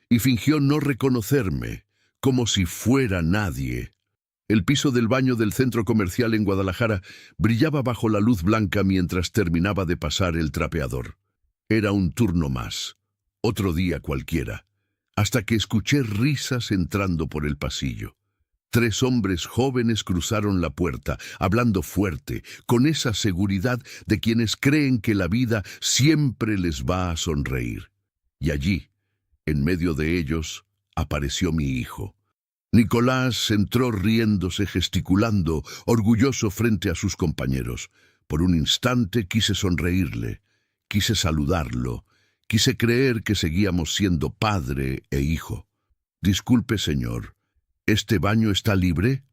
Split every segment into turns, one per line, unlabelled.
y fingió no reconocerme, como si fuera nadie. El piso del baño del centro comercial en Guadalajara brillaba bajo la luz blanca mientras terminaba de pasar el trapeador. Era un turno más, otro día cualquiera, hasta que escuché risas entrando por el pasillo. 3 hombres jóvenes cruzaron la puerta, hablando fuerte, con esa seguridad de quienes creen que la vida siempre les va a sonreír. Y allí, en medio de ellos, apareció mi hijo. Nicolás entró riéndose, gesticulando, orgulloso frente a sus compañeros. Por un instante quise sonreírle, quise saludarlo, quise creer que seguíamos siendo padre e hijo. «Disculpe, señor, ¿este baño está libre?»,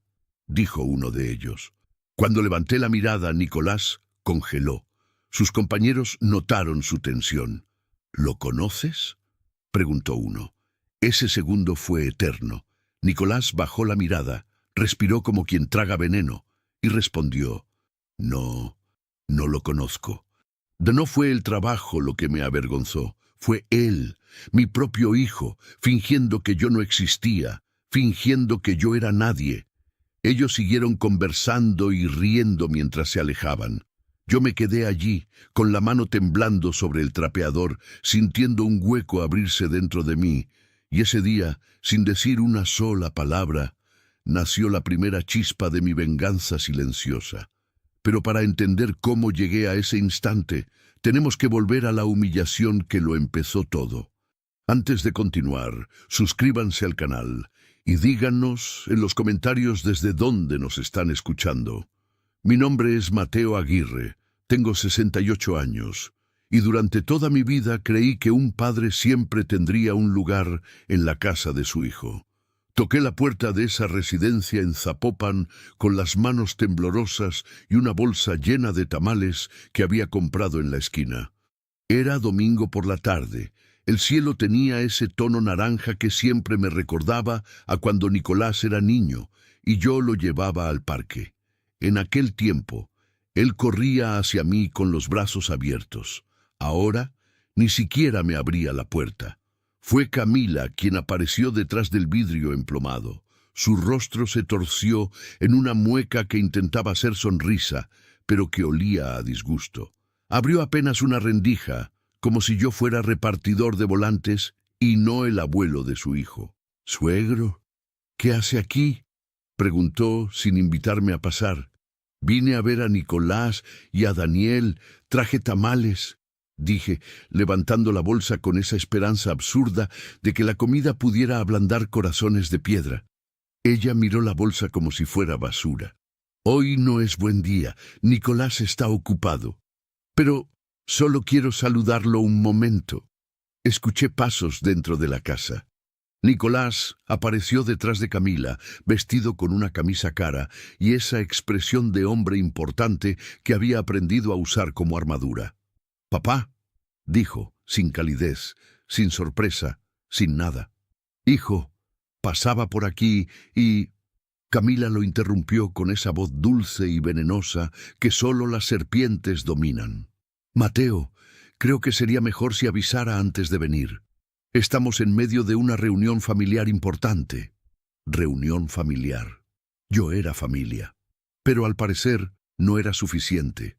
dijo uno de ellos. Cuando levanté la mirada, Nicolás congeló. Sus compañeros notaron su tensión. «¿Lo conoces?», preguntó uno. Ese segundo fue eterno. Nicolás bajó la mirada, respiró como quien traga veneno y respondió: «No, no lo conozco». No fue el trabajo lo que me avergonzó, fue él, mi propio hijo, fingiendo que yo no existía, fingiendo que yo era nadie. Ellos siguieron conversando y riendo mientras se alejaban. Yo me quedé allí, con la mano temblando sobre el trapeador, sintiendo un hueco abrirse dentro de mí, y ese día, sin decir una sola palabra, nació la primera chispa de mi venganza silenciosa. Pero para entender cómo llegué a ese instante, tenemos que volver a la humillación que lo empezó todo. Antes de continuar, suscríbanse al canal y díganos en los comentarios desde dónde nos están escuchando. Mi nombre es Mateo Aguirre, tengo 68 años, y durante toda mi vida creí que un padre siempre tendría un lugar en la casa de su hijo. Toqué la puerta de esa residencia en Zapopan con las manos temblorosas y una bolsa llena de tamales que había comprado en la esquina. Era domingo por la tarde. El cielo tenía ese tono naranja que siempre me recordaba a cuando Nicolás era niño y yo lo llevaba al parque. En aquel tiempo, él corría hacia mí con los brazos abiertos. Ahora, ni siquiera me abría la puerta. Fue Camila quien apareció detrás del vidrio emplomado. Su rostro se torció en una mueca que intentaba hacer sonrisa, pero que olía a disgusto. Abrió apenas una rendija, como si yo fuera repartidor de volantes y no el abuelo de su hijo. «¿Suegro? ¿Qué hace aquí?», preguntó sin invitarme a pasar. «Vine a ver a Nicolás y a Daniel, traje tamales», dije, levantando la bolsa con esa esperanza absurda de que la comida pudiera ablandar corazones de piedra. Ella miró la bolsa como si fuera basura. «Hoy no es buen día, Nicolás está ocupado. Pero solo quiero saludarlo un momento». Escuché pasos dentro de la casa. Nicolás apareció detrás de Camila, vestido con una camisa cara y esa expresión de hombre importante que había aprendido a usar como armadura. «Papá», dijo, sin calidez, sin sorpresa, sin nada. «Hijo, pasaba por aquí y...». Camila lo interrumpió con esa voz dulce y venenosa que solo las serpientes dominan. «Mateo, creo que sería mejor si avisara antes de venir. Estamos en medio de una reunión familiar importante». Reunión familiar. Yo era familia. Pero al parecer no era suficiente.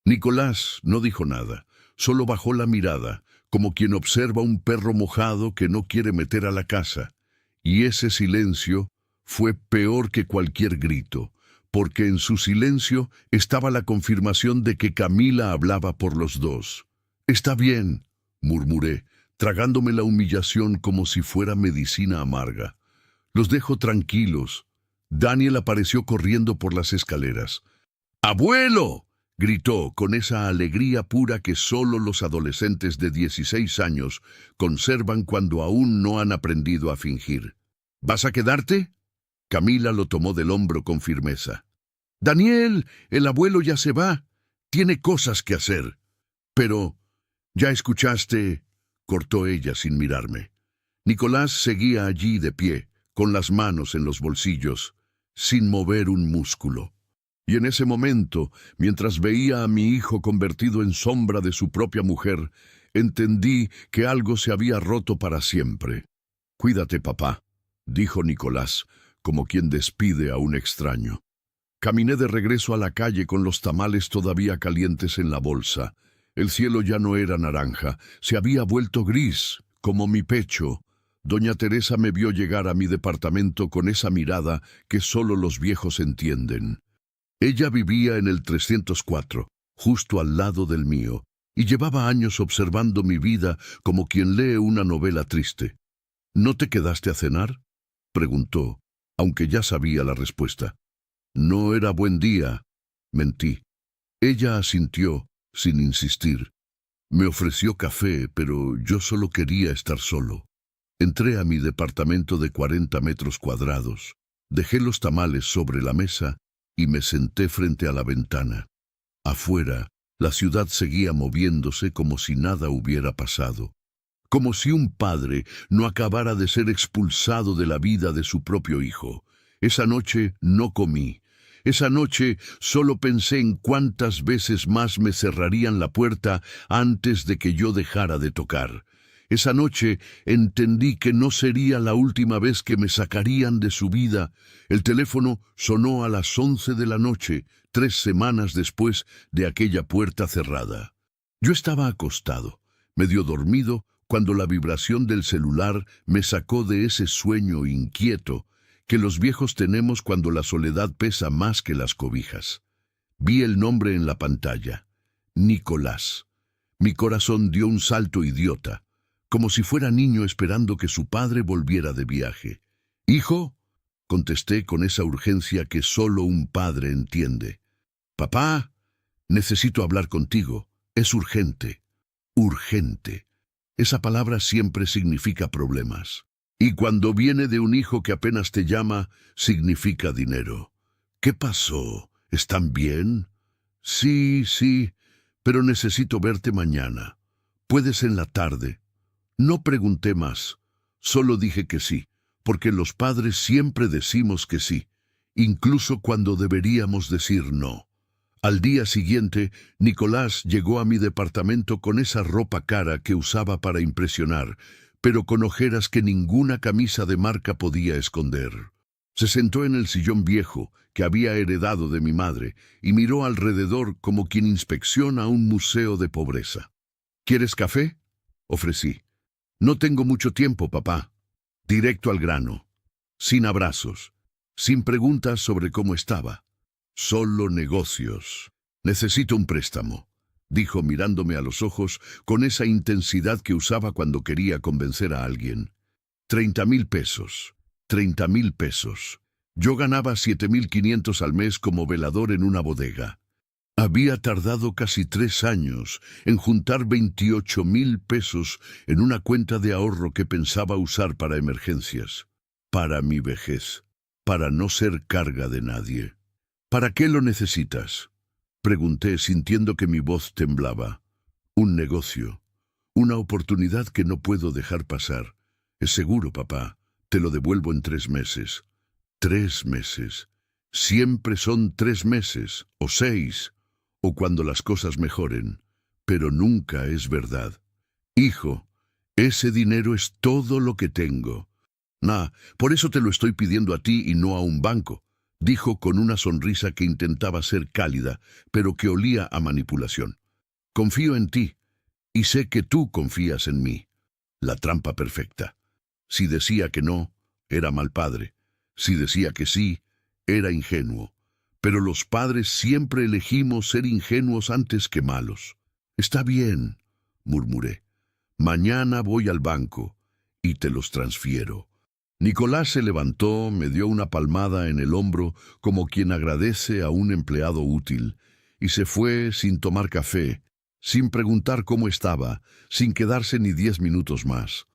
Nicolás no dijo nada, solo bajó la mirada, como quien observa un perro mojado que no quiere meter a la casa. Y ese silencio fue peor que cualquier grito, porque en su silencio estaba la confirmación de que Camila hablaba por los dos. «Está bien», murmuré, tragándome la humillación como si fuera medicina amarga. «Los dejo tranquilos». Daniel apareció corriendo por las escaleras. «¡Abuelo!», gritó con esa alegría pura que solo los adolescentes de 16 años conservan cuando aún no han aprendido a fingir. «¿Vas a quedarte?». Camila lo tomó del hombro con firmeza. «Daniel, el abuelo ya se va. Tiene cosas que hacer». «Pero, ¿ya escuchaste?», cortó ella sin mirarme. Nicolás seguía allí de pie, con las manos en los bolsillos, sin mover un músculo. Y en ese momento, mientras veía a mi hijo convertido en sombra de su propia mujer, entendí que algo se había roto para siempre. Cuídate, papá, dijo Nicolás, como quien despide a un extraño. Caminé de regreso a la calle con los tamales todavía calientes en la bolsa. El cielo ya no era naranja, se había vuelto gris, como mi pecho. Doña Teresa me vio llegar a mi departamento con esa mirada que solo los viejos entienden. Ella vivía en el 304, justo al lado del mío, y llevaba años observando mi vida como quien lee una novela triste. ¿No te quedaste a cenar?, preguntó, aunque ya sabía la respuesta. No era buen día, mentí. Ella asintió, sin insistir. Me ofreció café, pero yo solo quería estar solo. Entré a mi departamento de 40 metros cuadrados, dejé los tamales sobre la mesa y me senté frente a la ventana. Afuera, la ciudad seguía moviéndose como si nada hubiera pasado. Como si un padre no acabara de ser expulsado de la vida de su propio hijo. Esa noche no comí. Esa noche solo pensé en cuántas veces más me cerrarían la puerta antes de que yo dejara de tocar. Esa noche entendí que no sería la última vez que me sacarían de su vida. El teléfono sonó a las 11 de la noche, 3 semanas después de aquella puerta cerrada. Yo estaba acostado, medio dormido, cuando la vibración del celular me sacó de ese sueño inquieto que los viejos tenemos cuando la soledad pesa más que las cobijas. Vi el nombre en la pantalla. Nicolás. Mi corazón dio un salto idiota, como si fuera niño esperando que su padre volviera de viaje. «¿Hijo?», contesté con esa urgencia que solo un padre entiende. «Papá, necesito hablar contigo. Es urgente». Urgente. Esa palabra siempre significa problemas. Y cuando viene de un hijo que apenas te llama, significa dinero. ¿Qué pasó? ¿Están bien? Sí, pero necesito verte mañana. ¿Puedes en la tarde? No pregunté más. Solo dije que sí, porque los padres siempre decimos que sí, incluso cuando deberíamos decir no. Al día siguiente, Nicolás llegó a mi departamento con esa ropa cara que usaba para impresionar, pero con ojeras que ninguna camisa de marca podía esconder. Se sentó en el sillón viejo que había heredado de mi madre y miró alrededor como quien inspecciona un museo de pobreza. ¿Quieres café?, ofrecí. No tengo mucho tiempo, papá. Directo al grano. Sin abrazos. Sin preguntas sobre cómo estaba. Solo negocios. Necesito un préstamo, dijo mirándome a los ojos con esa intensidad que usaba cuando quería convencer a alguien. 30,000 pesos. 30,000 pesos. Yo ganaba 7,500 al mes como velador en una bodega. Había tardado casi 3 años en juntar 28,000 pesos en una cuenta de ahorro que pensaba usar para emergencias, para mi vejez, para no ser carga de nadie. ¿Para qué lo necesitas?, pregunté sintiendo que mi voz temblaba. Un negocio, una oportunidad que no puedo dejar pasar. Es seguro, papá, te lo devuelvo en 3 meses. 3 meses. Siempre son 3 meses, o 6, o cuando las cosas mejoren, pero nunca es verdad. Hijo, ese dinero es todo lo que tengo. Por eso te lo estoy pidiendo a ti y no a un banco, dijo con una sonrisa que intentaba ser cálida, pero que olía a manipulación. Confío en ti, y sé que tú confías en mí. La trampa perfecta. Si decía que no, era mal padre. Si decía que sí, era ingenuo. Pero los padres siempre elegimos ser ingenuos antes que malos. Está bien, murmuré. Mañana voy al banco y te los transfiero. Nicolás se levantó, me dio una palmada en el hombro como quien agradece a un empleado útil, y se fue sin tomar café, sin preguntar cómo estaba, sin quedarse ni 10 minutos más.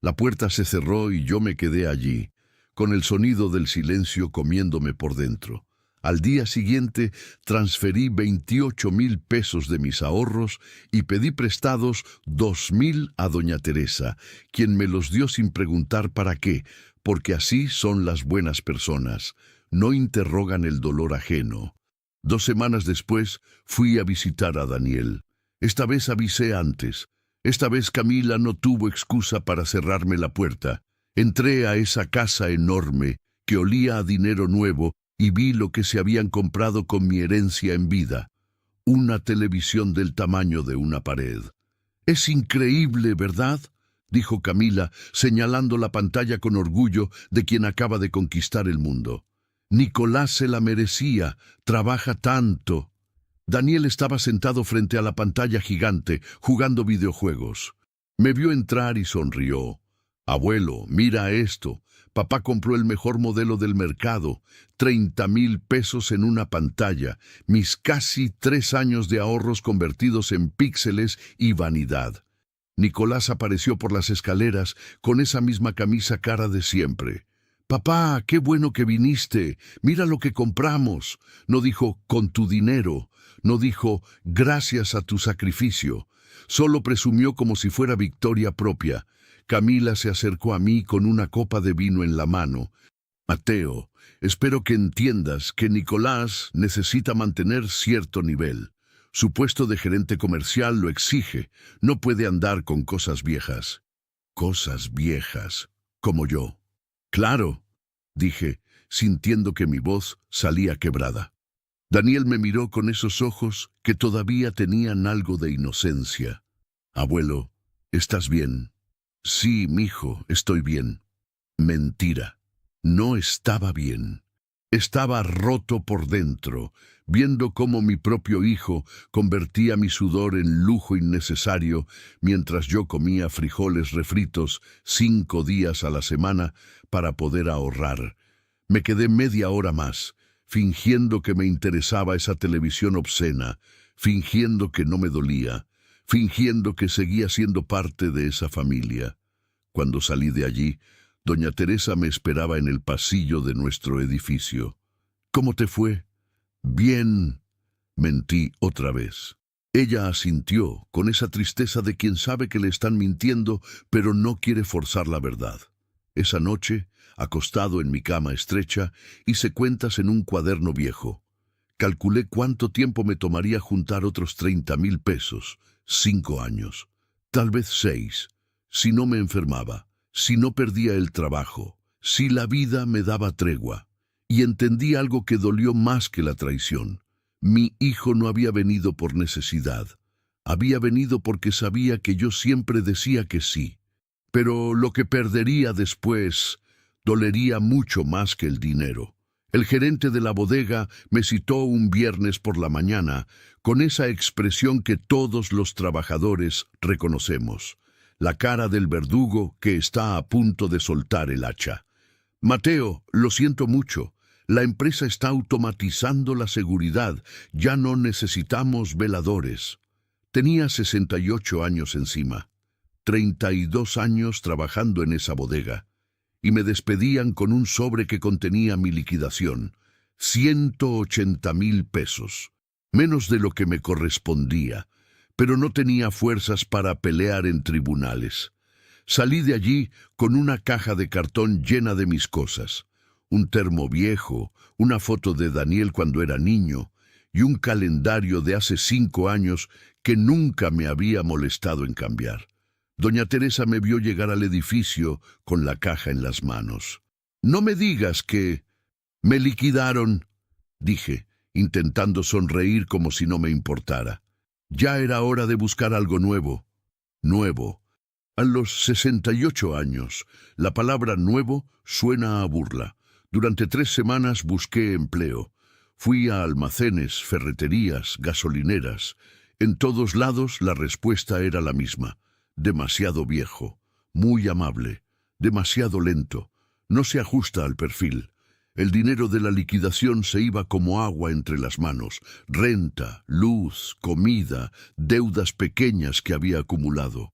La puerta se cerró y yo me quedé allí, con el sonido del silencio comiéndome por dentro. Al día siguiente transferí 28,000 pesos de mis ahorros y pedí prestados 2,000 a doña Teresa, quien me los dio sin preguntar para qué, porque así son las buenas personas, no interrogan el dolor ajeno. 2 semanas después fui a visitar a Daniel. Esta vez avisé antes. Esta vez Camila no tuvo excusa para cerrarme la puerta. Entré a esa casa enorme que olía a dinero nuevo y vi lo que se habían comprado con mi herencia en vida. Una televisión del tamaño de una pared. «Es increíble, ¿verdad?», dijo Camila, señalando la pantalla con orgullo de quien acaba de conquistar el mundo. «Nicolás se la merecía, trabaja tanto». Daniel estaba sentado frente a la pantalla gigante, jugando videojuegos. Me vio entrar y sonrió. «Abuelo, mira esto. Papá compró el mejor modelo del mercado, 30,000 pesos en una pantalla, mis casi 3 años de ahorros convertidos en píxeles y vanidad». Nicolás apareció por las escaleras con esa misma camisa cara de siempre. «Papá, qué bueno que viniste. Mira lo que compramos». No dijo «con tu dinero». No dijo «gracias a tu sacrificio». Solo presumió como si fuera victoria propia. Camila se acercó a mí con una copa de vino en la mano. «Mateo, espero que entiendas que Nicolás necesita mantener cierto nivel. Su puesto de gerente comercial lo exige. No puede andar con cosas viejas». «Cosas viejas, como yo». «Claro», dije, sintiendo que mi voz salía quebrada. Daniel me miró con esos ojos que todavía tenían algo de inocencia. «Abuelo, ¿estás bien?» «Sí, mijo, estoy bien». Mentira. No estaba bien. Estaba roto por dentro, viendo cómo mi propio hijo convertía mi sudor en lujo innecesario mientras yo comía frijoles refritos 5 días a la semana para poder ahorrar. Me quedé media hora más, fingiendo que me interesaba esa televisión obscena, fingiendo que no me dolía, fingiendo que seguía siendo parte de esa familia. Cuando salí de allí, doña Teresa me esperaba en el pasillo de nuestro edificio. «¿Cómo te fue?» «Bien», mentí otra vez. Ella asintió, con esa tristeza de quien sabe que le están mintiendo, pero no quiere forzar la verdad. Esa noche, acostado en mi cama estrecha, hice cuentas en un cuaderno viejo. Calculé cuánto tiempo me tomaría juntar otros 30,000 pesos. 5 años. Tal vez 6. Si no me enfermaba, si no perdía el trabajo, si la vida me daba tregua. Y entendí algo que dolió más que la traición. Mi hijo no había venido por necesidad. Había venido porque sabía que yo siempre decía que sí. Pero lo que perdería después dolería mucho más que el dinero. El gerente de la bodega me citó un viernes por la mañana con esa expresión que todos los trabajadores reconocemos. La cara del verdugo que está a punto de soltar el hacha. «Mateo, lo siento mucho. La empresa está automatizando la seguridad. Ya no necesitamos veladores». Tenía 68 años encima. 32 años trabajando en esa bodega. Y me despedían con un sobre que contenía mi liquidación. 180,000 pesos. Menos de lo que me correspondía. Pero no tenía fuerzas para pelear en tribunales. Salí de allí con una caja de cartón llena de mis cosas. Un termo viejo, una foto de Daniel cuando era niño y un calendario de hace 5 años que nunca me había molestado en cambiar. Doña Teresa me vio llegar al edificio con la caja en las manos. «No me digas que...» «Me liquidaron», dije, intentando sonreír como si no me importara. Ya era hora de buscar algo nuevo. Nuevo. A los 68 años, la palabra nuevo suena a burla. Durante 3 semanas busqué empleo. Fui a almacenes, ferreterías, gasolineras. En todos lados la respuesta era la misma. Demasiado viejo, muy amable, demasiado lento, no se ajusta al perfil. El dinero de la liquidación se iba como agua entre las manos. Renta, luz, comida, deudas pequeñas que había acumulado.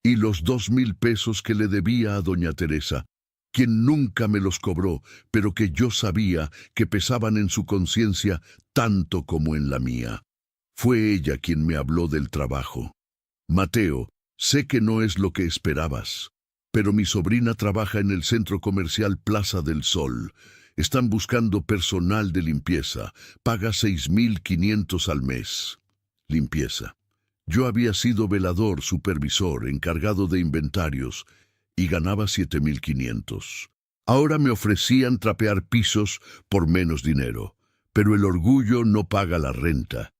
Y los 2,000 pesos que le debía a doña Teresa, quien nunca me los cobró, pero que yo sabía que pesaban en su conciencia tanto como en la mía. Fue ella quien me habló del trabajo. «Mateo, sé que no es lo que esperabas, pero mi sobrina trabaja en el centro comercial Plaza del Sol. Están buscando personal de limpieza. Paga 6,500 al mes». Limpieza. Yo había sido velador, supervisor, encargado de inventarios. y ganaba 7.500. Ahora me ofrecían trapear pisos por menos dinero, pero el orgullo no paga la renta.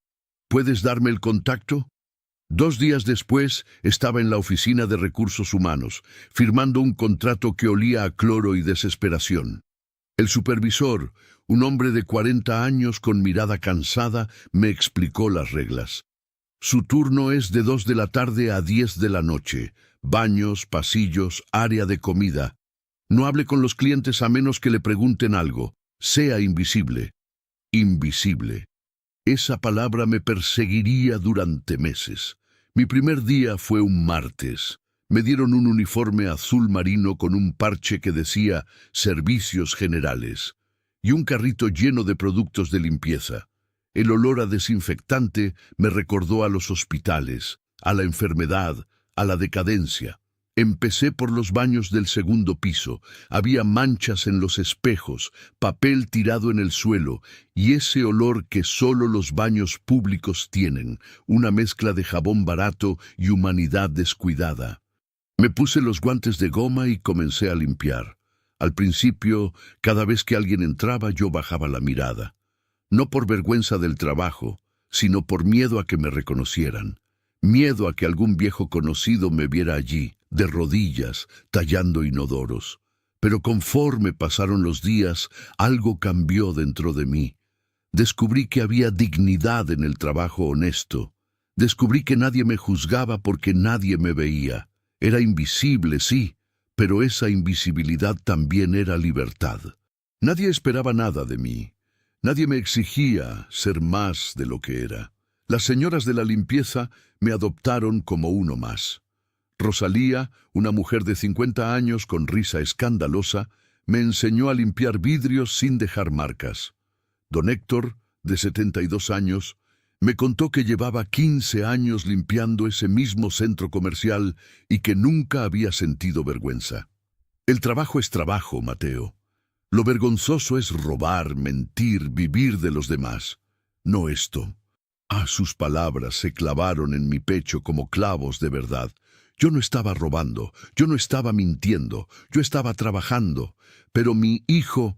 ¿Puedes darme el contacto? 2 días después estaba en la oficina de recursos humanos, firmando un contrato que olía a cloro y desesperación. El supervisor, un hombre de 40 años con mirada cansada, me explicó las reglas. Su turno es de 2 de la tarde a 10 de la noche. Baños, pasillos, área de comida. No hable con los clientes a menos que le pregunten algo. Sea invisible. Invisible. Esa palabra me perseguiría durante meses. Mi primer día fue un martes. Me dieron un uniforme azul marino con un parche que decía Servicios Generales y un carrito lleno de productos de limpieza. El olor a desinfectante me recordó a los hospitales, a la enfermedad, a la decadencia. Empecé por los baños del segundo piso. Había manchas en los espejos, papel tirado en el suelo y ese olor que solo los baños públicos tienen, una mezcla de jabón barato y humanidad descuidada. Me puse los guantes de goma y comencé a limpiar. Al principio, cada vez que alguien entraba, yo bajaba la mirada. No por vergüenza del trabajo, sino por miedo a que me reconocieran. Miedo a que algún viejo conocido me viera allí, de rodillas, tallando inodoros. Pero conforme pasaron los días, algo cambió dentro de mí. Descubrí que había dignidad en el trabajo honesto. Descubrí que nadie me juzgaba porque nadie me veía. Era invisible, sí, pero esa invisibilidad también era libertad. Nadie esperaba nada de mí. Nadie me exigía ser más de lo que era. Las señoras de la limpieza me adoptaron como uno más. Rosalía, una mujer de 50 años con risa escandalosa, me enseñó a limpiar vidrios sin dejar marcas. Don Héctor, de 72 años, me contó que llevaba 15 años limpiando ese mismo centro comercial y que nunca había sentido vergüenza. El trabajo es trabajo, Mateo. Lo vergonzoso es robar, mentir, vivir de los demás. No esto. Sus palabras se clavaron en mi pecho como clavos de verdad. Yo no estaba robando, yo no estaba mintiendo, yo estaba trabajando. Pero mi hijo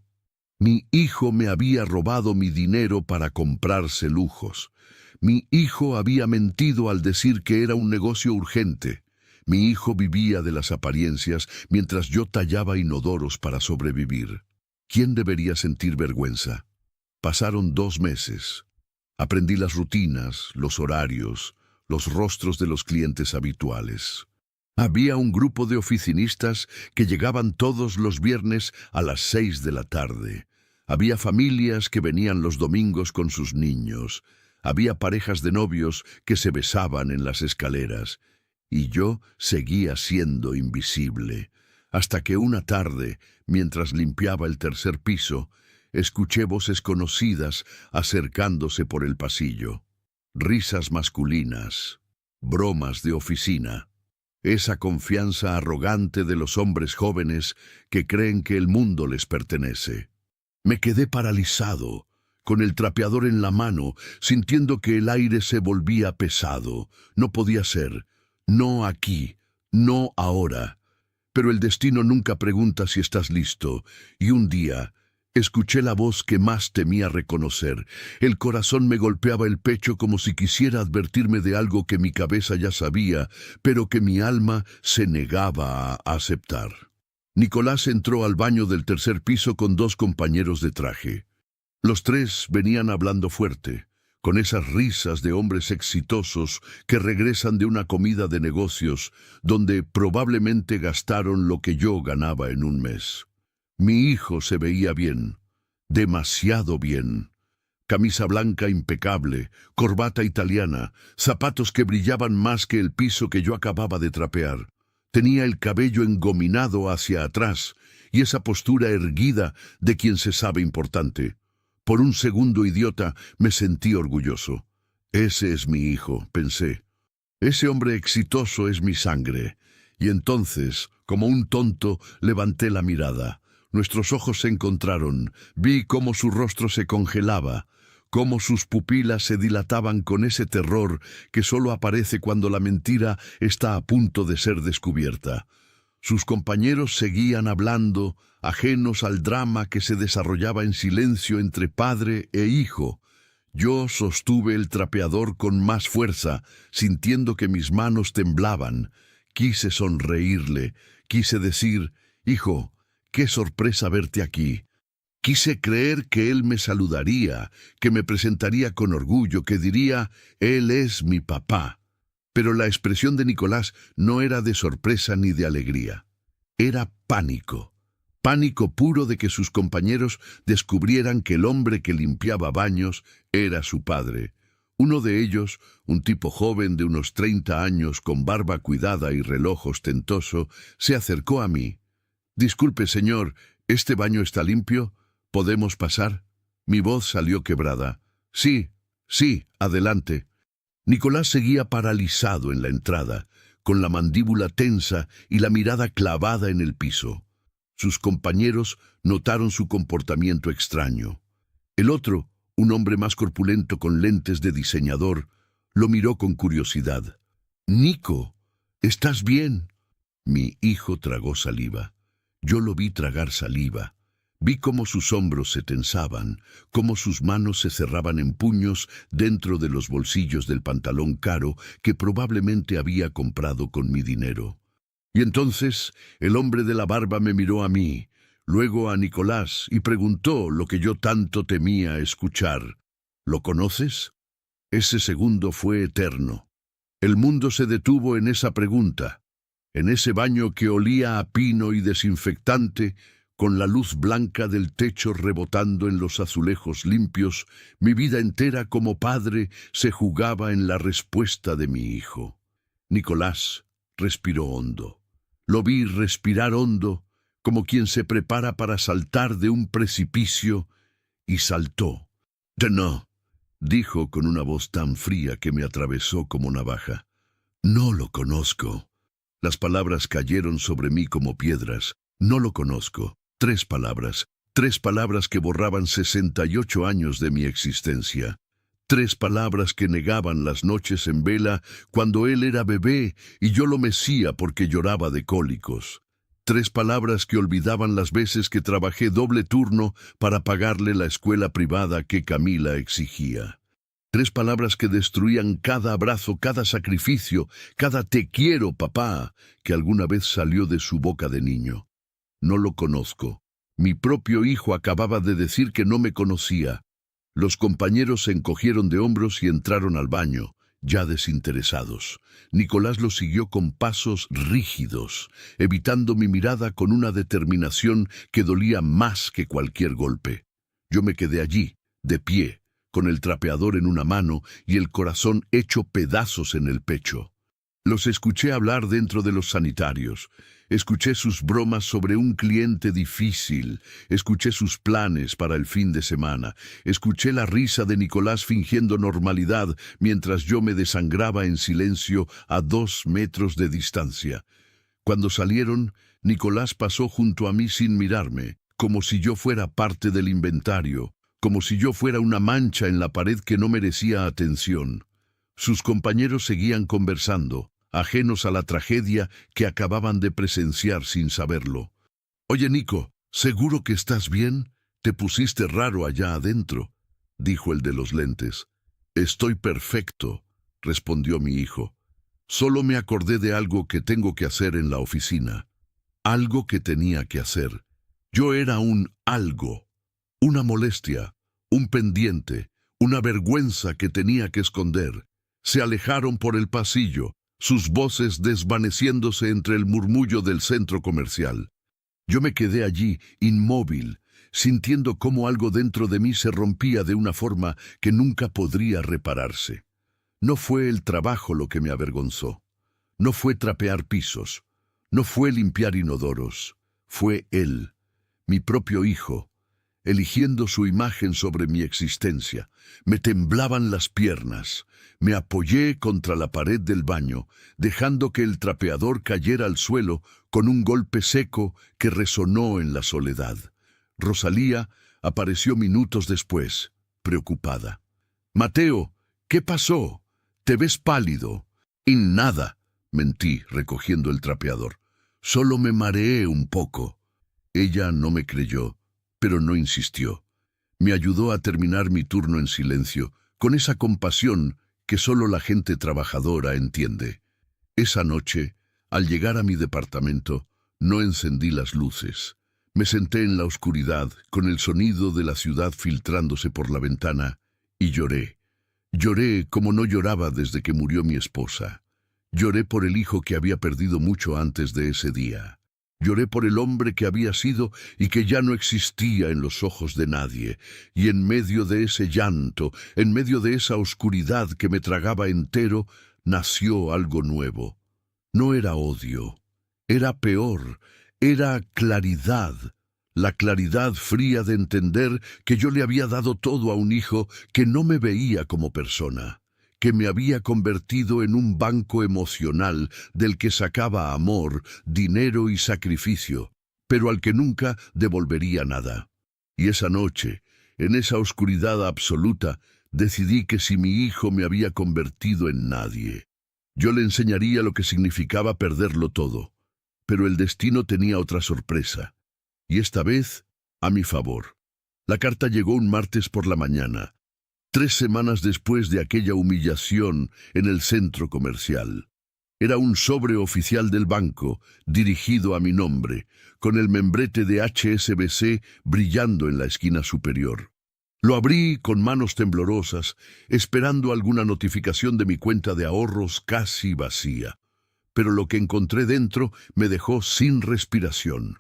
me había robado mi dinero para comprarse lujos. Mi hijo había mentido al decir que era un negocio urgente. Mi hijo vivía de las apariencias mientras yo tallaba inodoros para sobrevivir. ¿Quién debería sentir vergüenza? Pasaron 2 meses. Aprendí las rutinas, los horarios, los rostros de los clientes habituales. Había un grupo de oficinistas que llegaban todos los viernes a las 6 de la tarde. Había familias que venían los domingos con sus niños. Había parejas de novios que se besaban en las escaleras. Y yo seguía siendo invisible. Hasta que una tarde, mientras limpiaba el tercer piso, escuché voces conocidas acercándose por el pasillo. Risas masculinas, bromas de oficina. Esa confianza arrogante de los hombres jóvenes que creen que el mundo les pertenece. Me quedé paralizado, con el trapeador en la mano, sintiendo que el aire se volvía pesado. No podía ser. No aquí. No ahora. Pero el destino nunca pregunta si estás listo. Y un día escuché la voz que más temía reconocer. El corazón me golpeaba el pecho como si quisiera advertirme de algo que mi cabeza ya sabía, pero que mi alma se negaba a aceptar. Nicolás entró al baño del tercer piso con 2 compañeros de traje. Los 3 venían hablando fuerte, con esas risas de hombres exitosos que regresan de una comida de negocios donde probablemente gastaron lo que yo ganaba en un mes. Mi hijo se veía bien, demasiado bien. Camisa blanca impecable, corbata italiana, zapatos que brillaban más que el piso que yo acababa de trapear. Tenía el cabello engominado hacia atrás y esa postura erguida de quien se sabe importante. Por un segundo, idiota, me sentí orgulloso. Ese es mi hijo, pensé. Ese hombre exitoso es mi sangre. Y entonces, como un tonto, levanté la mirada. Nuestros ojos se encontraron. Vi cómo su rostro se congelaba, cómo sus pupilas se dilataban con ese terror que solo aparece cuando la mentira está a punto de ser descubierta. Sus compañeros seguían hablando, ajenos al drama que se desarrollaba en silencio entre padre e hijo. Yo sostuve el trapeador con más fuerza, sintiendo que mis manos temblaban. Quise sonreírle, quise decir, «Hijo, qué sorpresa verte aquí». Quise creer que él me saludaría, que me presentaría con orgullo, que diría, «Él es mi papá». Pero la expresión de Nicolás no era de sorpresa ni de alegría. Era pánico. Pánico puro de que sus compañeros descubrieran que el hombre que limpiaba baños era su padre. Uno de ellos, un tipo joven de unos 30 años con barba cuidada y reloj ostentoso, se acercó a mí. «Disculpe, señor, ¿este baño está limpio? ¿Podemos pasar?» Mi voz salió quebrada. «Sí, sí, adelante». Nicolás seguía paralizado en la entrada, con la mandíbula tensa y la mirada clavada en el piso. Sus compañeros notaron su comportamiento extraño. El otro, un hombre más corpulento con lentes de diseñador, lo miró con curiosidad. «Nico, ¿estás bien?» Mi hijo tragó saliva. Yo lo vi tragar saliva. Vi cómo sus hombros se tensaban, cómo sus manos se cerraban en puños dentro de los bolsillos del pantalón caro que probablemente había comprado con mi dinero. Y entonces el hombre de la barba me miró a mí, luego a Nicolás, y preguntó lo que yo tanto temía escuchar. «¿Lo conoces?» Ese segundo fue eterno. El mundo se detuvo en esa pregunta. En ese baño que olía a pino y desinfectante, con la luz blanca del techo rebotando en los azulejos limpios, mi vida entera como padre se jugaba en la respuesta de mi hijo. Nicolás respiró hondo. Lo vi respirar hondo, como quien se prepara para saltar de un precipicio, y saltó. «No», dijo con una voz tan fría que me atravesó como navaja. «No lo conozco». Las palabras cayeron sobre mí como piedras. «No lo conozco». 3 palabras que borraban 68 años de mi existencia. 3 palabras que negaban las noches en vela cuando él era bebé y yo lo mecía porque lloraba de cólicos. 3 palabras que olvidaban las veces que trabajé doble turno para pagarle la escuela privada que Camila exigía. 3 palabras que destruían cada abrazo, cada sacrificio, cada «te quiero, papá» que alguna vez salió de su boca de niño. No lo conozco. Mi propio hijo acababa de decir que no me conocía. Los compañeros se encogieron de hombros y entraron al baño, ya desinteresados. Nicolás los siguió con pasos rígidos, evitando mi mirada con una determinación que dolía más que cualquier golpe. Yo me quedé allí, de pie, con el trapeador en una mano y el corazón hecho pedazos en el pecho. Los escuché hablar dentro de los sanitarios. Escuché sus bromas sobre un cliente difícil. Escuché sus planes para el fin de semana. Escuché la risa de Nicolás fingiendo normalidad mientras yo me desangraba en silencio a 2 metros de distancia. Cuando salieron, Nicolás pasó junto a mí sin mirarme, como si yo fuera parte del inventario, como si yo fuera una mancha en la pared que no merecía atención. Sus compañeros seguían conversando, ajenos a la tragedia que acababan de presenciar sin saberlo. «Oye, Nico, ¿seguro que estás bien? Te pusiste raro allá adentro», dijo el de los lentes. «Estoy perfecto», respondió mi hijo. «Solo me acordé de algo que tengo que hacer en la oficina. Algo que tenía que hacer. Yo era un algo, una molestia, un pendiente, una vergüenza que tenía que esconder». Se alejaron por el pasillo, sus voces desvaneciéndose entre el murmullo del centro comercial. Yo me quedé allí, inmóvil, sintiendo cómo algo dentro de mí se rompía de una forma que nunca podría repararse. No fue el trabajo lo que me avergonzó. No fue trapear pisos. No fue limpiar inodoros. Fue él, mi propio hijo, eligiendo su imagen sobre mi existencia. Me temblaban las piernas. Me apoyé contra la pared del baño, dejando que el trapeador cayera al suelo con un golpe seco que resonó en la soledad. Rosalía apareció minutos después, preocupada. «Mateo, ¿qué pasó? Te ves pálido». «Y nada», mentí, recogiendo el trapeador. Solo me mareé un poco. Ella no me creyó, pero no insistió. Me ayudó a terminar mi turno en silencio, con esa compasión que solo la gente trabajadora entiende. Esa noche, al llegar a mi departamento, no encendí las luces. Me senté en la oscuridad, con el sonido de la ciudad filtrándose por la ventana, y lloré. Lloré como no lloraba desde que murió mi esposa. Lloré por el hijo que había perdido mucho antes de ese día. Lloré por el hombre que había sido y que ya no existía en los ojos de nadie. Y en medio de ese llanto, en medio de esa oscuridad que me tragaba entero, nació algo nuevo. No era odio, era peor, era claridad. La claridad fría de entender que yo le había dado todo a un hijo que no me veía como persona, que me había convertido en un banco emocional del que sacaba amor, dinero y sacrificio, pero al que nunca devolvería nada. Y esa noche, en esa oscuridad absoluta, decidí que si mi hijo me había convertido en nadie, yo le enseñaría lo que significaba perderlo todo. Pero el destino tenía otra sorpresa. Y esta vez, a mi favor. La carta llegó un martes por la mañana, 3 semanas después de aquella humillación en el centro comercial. Era un sobre oficial del banco, dirigido a mi nombre, con el membrete de HSBC brillando en la esquina superior. Lo abrí con manos temblorosas, esperando alguna notificación de mi cuenta de ahorros casi vacía. Pero lo que encontré dentro me dejó sin respiración.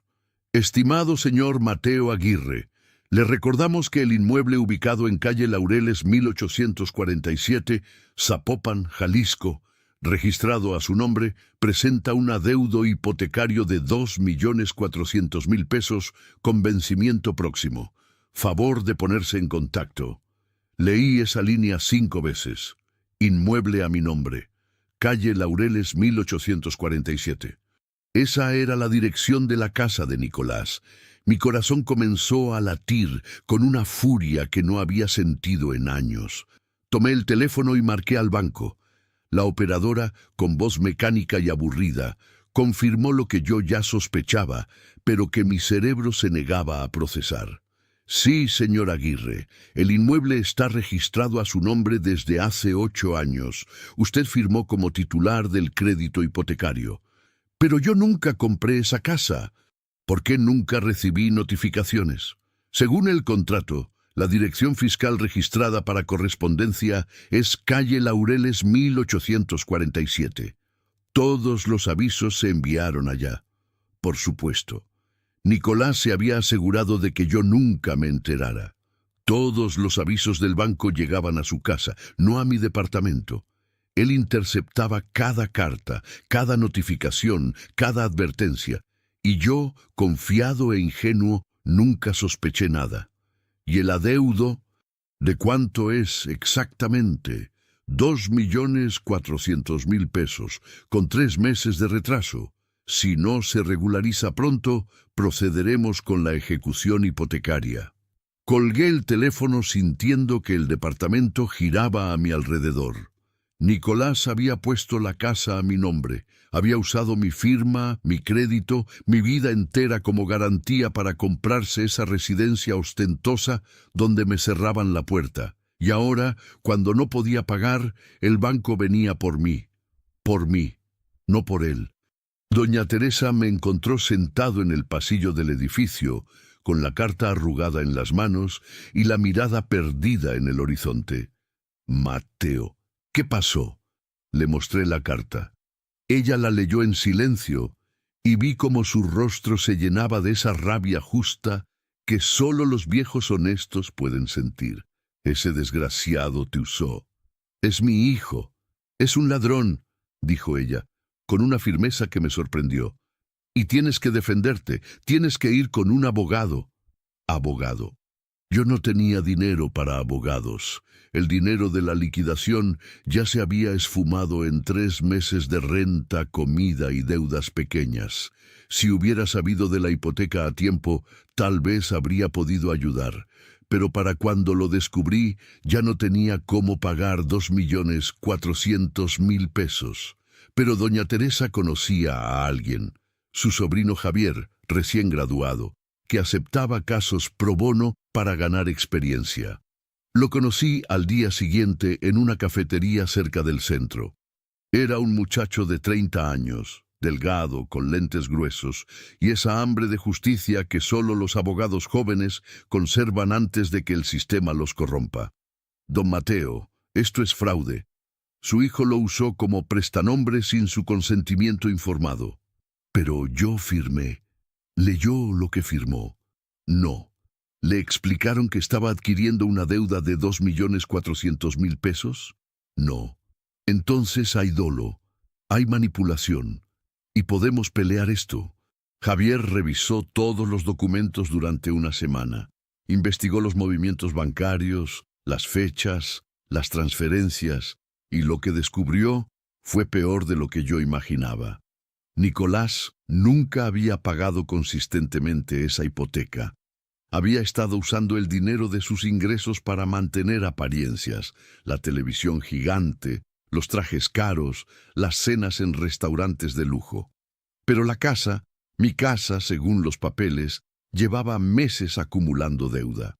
Estimado señor Mateo Aguirre, le recordamos que el inmueble ubicado en calle Laureles 1847, Zapopan, Jalisco, registrado a su nombre, presenta un adeudo hipotecario de 2.400.000 pesos con vencimiento próximo. Favor de ponerse en contacto. Leí esa línea 5 veces. Inmueble a mi nombre. Calle Laureles 1847. Esa era la dirección de la casa de Nicolás. Mi corazón comenzó a latir con una furia que no había sentido en años. Tomé el teléfono y marqué al banco. La operadora, con voz mecánica y aburrida, confirmó lo que yo ya sospechaba, pero que mi cerebro se negaba a procesar. Sí, señor Aguirre, el inmueble está registrado a su nombre desde hace 8 años. Usted firmó como titular del crédito hipotecario. Pero yo nunca compré esa casa. ¿Por qué nunca recibí notificaciones? Según el contrato, la dirección fiscal registrada para correspondencia es calle Laureles 1847. Todos los avisos se enviaron allá. Por supuesto. Nicolás se había asegurado de que yo nunca me enterara. Todos los avisos del banco llegaban a su casa, no a mi departamento. Él interceptaba cada carta, cada notificación, cada advertencia, y yo, confiado e ingenuo, nunca sospeché nada. Y el adeudo, ¿de cuánto es exactamente? 2.400.000 pesos, con 3 meses de retraso. Si no se regulariza pronto, procederemos con la ejecución hipotecaria. Colgué el teléfono sintiendo que el departamento giraba a mi alrededor. Nicolás había puesto la casa a mi nombre, había usado mi firma, mi crédito, mi vida entera como garantía para comprarse esa residencia ostentosa donde me cerraban la puerta. Y ahora, cuando no podía pagar, el banco venía por mí, no por él. Doña Teresa me encontró sentado en el pasillo del edificio, con la carta arrugada en las manos y la mirada perdida en el horizonte. Mateo, ¿qué pasó? Le mostré la carta. Ella la leyó en silencio y vi cómo su rostro se llenaba de esa rabia justa que solo los viejos honestos pueden sentir. Ese desgraciado te usó. Es mi hijo. Es un ladrón, dijo ella, con una firmeza que me sorprendió. Y tienes que defenderte, tienes que ir con un abogado. Abogado. Yo no tenía dinero para abogados. El dinero de la liquidación ya se había esfumado en 3 meses de renta, comida y deudas pequeñas. Si hubiera sabido de la hipoteca a tiempo, tal vez habría podido ayudar. Pero para cuando lo descubrí, ya no tenía cómo pagar 2.400.000 pesos. Pero doña Teresa conocía a alguien. su sobrino Javier, recién graduado, que aceptaba casos pro bono para ganar experiencia. Lo conocí al día siguiente en una cafetería cerca del centro. Era un muchacho de 30 años, delgado, con lentes gruesos, y esa hambre de justicia que solo los abogados jóvenes conservan antes de que el sistema los corrompa. Don Mateo, esto es fraude. Su hijo lo usó como prestanombre sin su consentimiento informado. Pero yo firmé. ¿Leyó lo que firmó? No. ¿Le explicaron que estaba adquiriendo una deuda de 2.400.000 pesos? No. Entonces hay dolo, hay manipulación, y podemos pelear esto. Javier revisó todos los documentos durante una semana. Investigó los movimientos bancarios, las fechas, las transferencias, y lo que descubrió fue peor de lo que yo imaginaba. Nicolás nunca había pagado consistentemente esa hipoteca. Había estado usando el dinero de sus ingresos para mantener apariencias, la televisión gigante, los trajes caros, las cenas en restaurantes de lujo. Pero la casa, mi casa, según los papeles, llevaba meses acumulando deuda.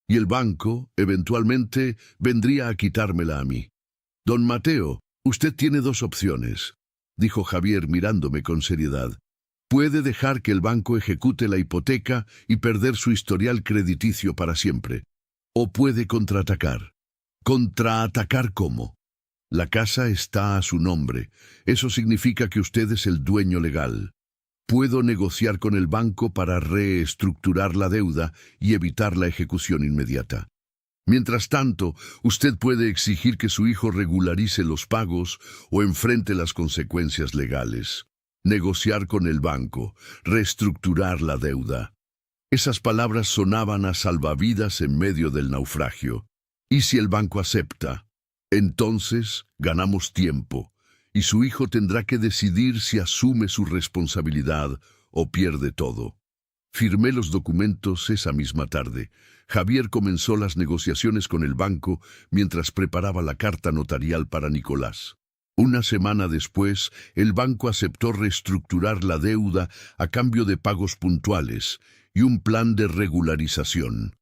Y el banco, eventualmente, vendría a quitármela a mí. Don Mateo, usted tiene dos opciones, dijo Javier mirándome con seriedad. Puede dejar que el banco ejecute la hipoteca y perder su historial crediticio para siempre. O puede contraatacar. ¿Contraatacar cómo? La casa está a su nombre. Eso significa que usted es el dueño legal. Puedo negociar con el banco para reestructurar la deuda y evitar la ejecución inmediata. Mientras tanto, usted puede exigir que su hijo regularice los pagos o enfrente las consecuencias legales. Negociar con el banco, reestructurar la deuda. Esas palabras sonaban a salvavidas en medio del naufragio. ¿Y si el banco acepta? Entonces ganamos tiempo, y su hijo tendrá que decidir si asume su responsabilidad o pierde todo. Firmé los documentos esa misma tarde. Javier comenzó las negociaciones con el banco mientras preparaba la carta notarial para Nicolás. Una semana después, el banco aceptó reestructurar la deuda a cambio de pagos puntuales y un plan de regularización.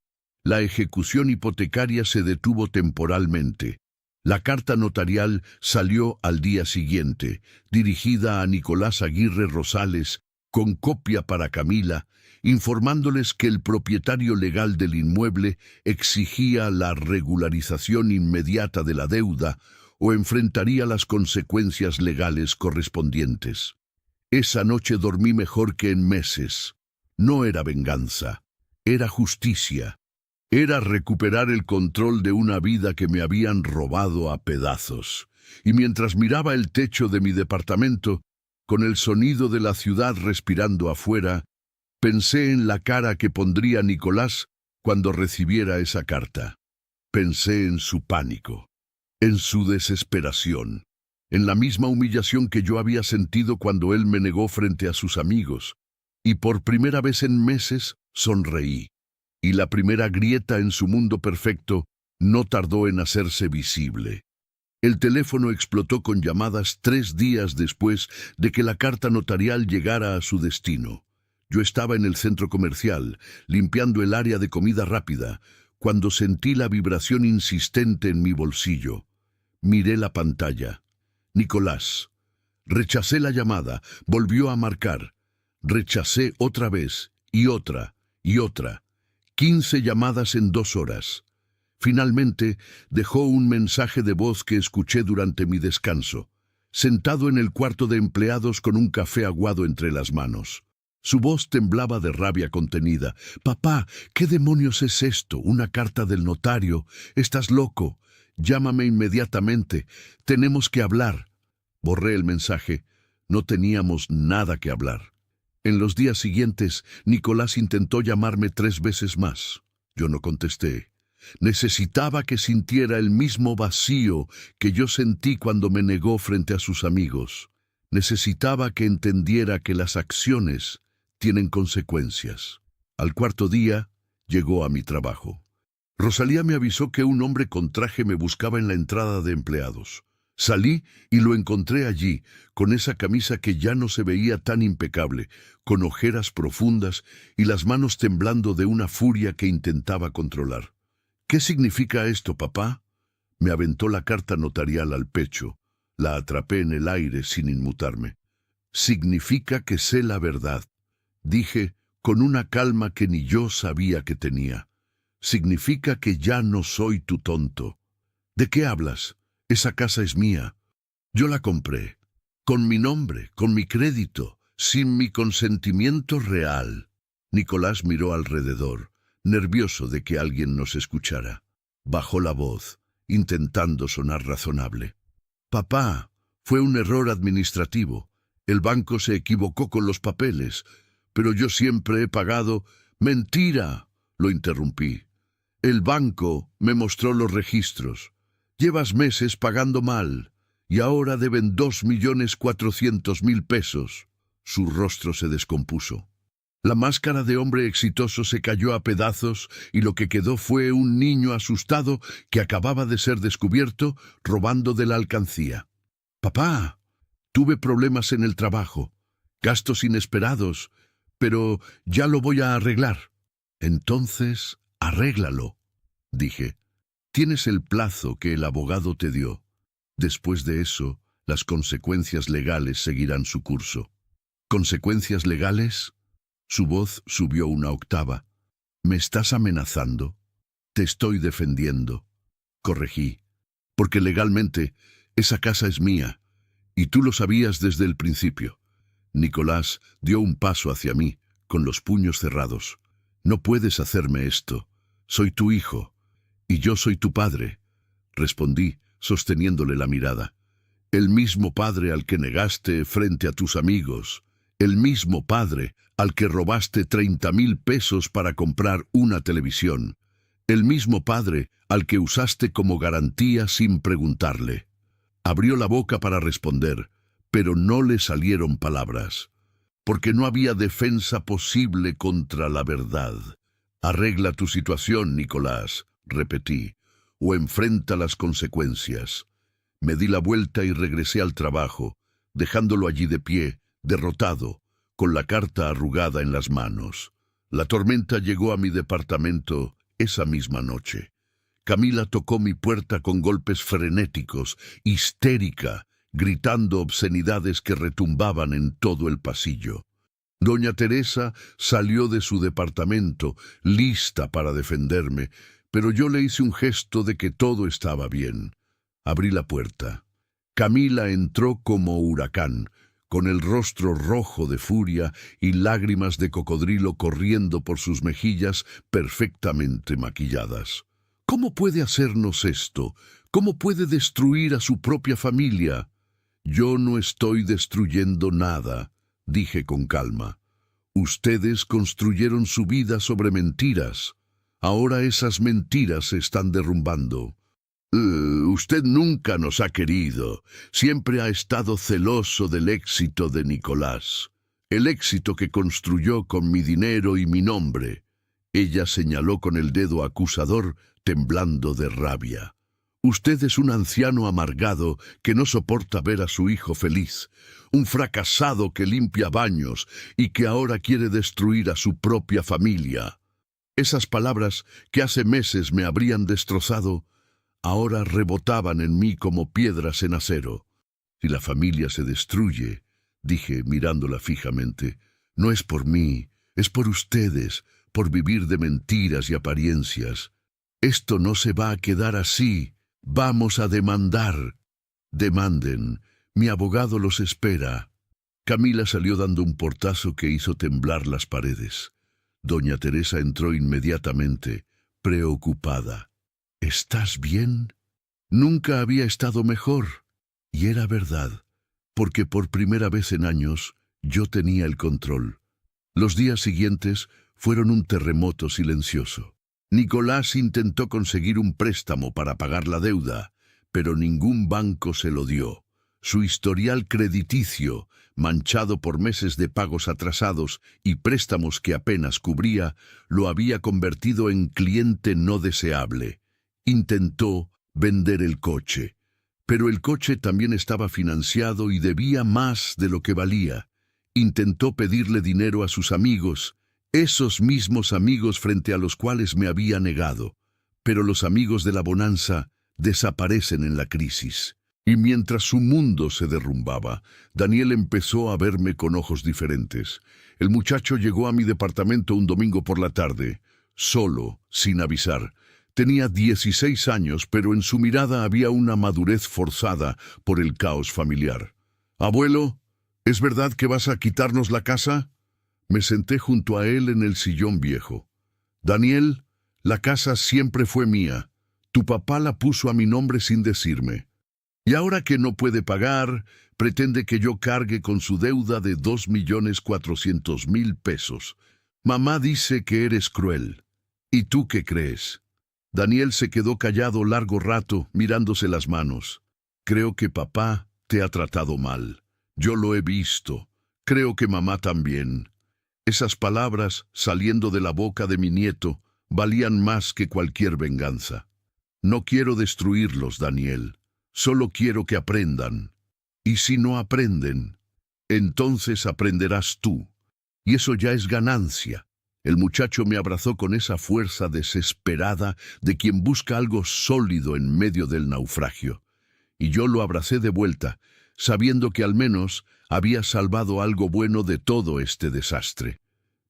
La ejecución hipotecaria se detuvo temporalmente. La carta notarial salió al día siguiente, dirigida a Nicolás Aguirre Rosales, con copia para Camila, informándoles que el propietario legal del inmueble exigía la regularización inmediata de la deuda o enfrentaría las consecuencias legales correspondientes. Esa noche dormí mejor que en meses. No era venganza, era justicia. Era recuperar el control de una vida que me habían robado a pedazos. Y mientras miraba el techo de mi departamento, con el sonido de la ciudad respirando afuera, pensé en la cara que pondría Nicolás cuando recibiera esa carta. Pensé en su pánico, en su desesperación, en la misma humillación que yo había sentido cuando él me negó frente a sus amigos. Y por primera vez en meses sonreí. Y la primera grieta en su mundo perfecto no tardó en hacerse visible. El teléfono explotó con llamadas 3 días después de que la carta notarial llegara a su destino. Yo estaba en el centro comercial, limpiando el área de comida rápida, cuando sentí la vibración insistente en mi bolsillo. Miré la pantalla. Nicolás. Rechacé la llamada, volvió a marcar. Rechacé otra vez, y otra, y otra. 15 llamadas en 2 horas. Finalmente, dejó un mensaje de voz que escuché durante mi descanso, sentado en el cuarto de empleados con un café aguado entre las manos. Su voz temblaba de rabia contenida. «Papá, ¿qué demonios es esto? ¿Una carta del notario? ¿Estás loco? Llámame inmediatamente. Tenemos que hablar». Borré el mensaje. No teníamos nada que hablar. En los días siguientes, Nicolás intentó llamarme 3 veces más. Yo no contesté. Necesitaba que sintiera el mismo vacío que yo sentí cuando me negó frente a sus amigos. Necesitaba que entendiera que las acciones tienen consecuencias. Al 4.º día, llegó a mi trabajo. Rosalía me avisó que un hombre con traje me buscaba en la entrada de empleados. Salí y lo encontré allí, con esa camisa que ya no se veía tan impecable, con ojeras profundas y las manos temblando de una furia que intentaba controlar. «¿Qué significa esto, papá?». Me aventó la carta notarial al pecho. La atrapé en el aire sin inmutarme. «Significa que sé la verdad», dije con una calma que ni yo sabía que tenía. «Significa que ya no soy tu tonto». «¿De qué hablas? Esa casa es mía. Yo la compré. Con mi nombre, con mi crédito, sin mi consentimiento real». Nicolás miró alrededor, nervioso de que alguien nos escuchara. Bajó la voz, intentando sonar razonable. «Papá, fue un error administrativo. El banco se equivocó con los papeles, pero yo siempre he pagado». «¡Mentira!», lo interrumpí. «El banco me mostró los registros. Llevas meses pagando mal, y ahora deben 2.400.000 pesos». Su rostro se descompuso. La máscara de hombre exitoso se cayó a pedazos y lo que quedó fue un niño asustado que acababa de ser descubierto robando de la alcancía. «Papá, tuve problemas en el trabajo, gastos inesperados, pero ya lo voy a arreglar». «Entonces, arréglalo», dije. «Tienes el plazo que el abogado te dio. Después de eso, las consecuencias legales seguirán su curso». «¿Consecuencias legales?». Su voz subió una octava. «¿Me estás amenazando?». «Te estoy defendiendo», corregí, «porque legalmente esa casa es mía, y tú lo sabías desde el principio». Nicolás dio un paso hacia mí, con los puños cerrados. «No puedes hacerme esto. Soy tu hijo, y yo soy tu padre», respondí, sosteniéndole la mirada. «El mismo padre al que negaste frente a tus amigos, el mismo padre al que robaste 30.000 pesos para comprar una televisión, el mismo padre al que usaste como garantía sin preguntarle». Abrió la boca para responder, pero no le salieron palabras, porque no había defensa posible contra la verdad. «Arregla tu situación, Nicolás», repetí, «o enfrenta las consecuencias». Me di la vuelta y regresé al trabajo, dejándolo allí de pie, derrotado, con la carta arrugada en las manos. La tormenta llegó a mi departamento esa misma noche. Camila tocó mi puerta con golpes frenéticos, histérica, gritando obscenidades que retumbaban en todo el pasillo. Doña Teresa salió de su departamento, lista para defenderme, pero yo le hice un gesto de que todo estaba bien. Abrí la puerta. Camila entró como huracán, con el rostro rojo de furia y lágrimas de cocodrilo corriendo por sus mejillas perfectamente maquilladas. «¿Cómo puede hacernos esto? ¿Cómo puede destruir a su propia familia?». «Yo no estoy destruyendo nada», dije con calma. «Ustedes construyeron su vida sobre mentiras. Ahora esas mentiras se están derrumbando. Usted nunca nos ha querido. Siempre ha estado celoso del éxito de Nicolás. El éxito que construyó con mi dinero y mi nombre». Ella señaló con el dedo acusador, temblando de rabia. «Usted es un anciano amargado que no soporta ver a su hijo feliz, un fracasado que limpia baños y que ahora quiere destruir a su propia familia». Esas palabras que hace meses me habrían destrozado, ahora rebotaban en mí como piedras en acero. «Si la familia se destruye», dije mirándola fijamente, «no es por mí, es por ustedes, por vivir de mentiras y apariencias. Esto no se va a quedar así. Vamos a demandar». «Demanden. Mi abogado los espera». Camila salió dando un portazo que hizo temblar las paredes. Doña Teresa entró inmediatamente, preocupada. «¿Estás bien?». Nunca había estado mejor. Y era verdad, porque por primera vez en años yo tenía el control. Los días siguientes fueron un terremoto silencioso. Nicolás intentó conseguir un préstamo para pagar la deuda, pero ningún banco se lo dio. Su historial crediticio, manchado por meses de pagos atrasados y préstamos que apenas cubría, lo había convertido en cliente no deseable. Intentó vender el coche, Pero el coche también estaba financiado y debía más de lo que valía. Intentó pedirle dinero a sus amigos, esos mismos amigos frente a los cuales me había negado. Pero los amigos de la bonanza desaparecen en la crisis. Y mientras su mundo se derrumbaba, Daniel empezó a verme con ojos diferentes. El muchacho llegó a mi departamento un domingo por la tarde, solo, sin avisar. Tenía 16 años, pero en su mirada había una madurez forzada por el caos familiar. «Abuelo, ¿es verdad que vas a quitarnos la casa?» Me senté junto a él en el sillón viejo. «Daniel, la casa siempre fue mía. Tu papá la puso a mi nombre sin decirme. Y ahora que no puede pagar, pretende que yo cargue con su deuda de 2.400.000 pesos. Mamá dice que eres cruel. ¿Y tú qué crees?» Daniel se quedó callado largo rato, mirándose las manos. «Creo que papá te ha tratado mal. Yo lo he visto. Creo que mamá también». Esas palabras, saliendo de la boca de mi nieto, valían más que cualquier venganza. «No quiero destruirlos, Daniel. Solo quiero que aprendan. Y si no aprenden, entonces aprenderás tú. Y eso ya es ganancia». El muchacho me abrazó con esa fuerza desesperada de quien busca algo sólido en medio del naufragio. Y yo lo abracé de vuelta, sabiendo que al menos había salvado algo bueno de todo este desastre.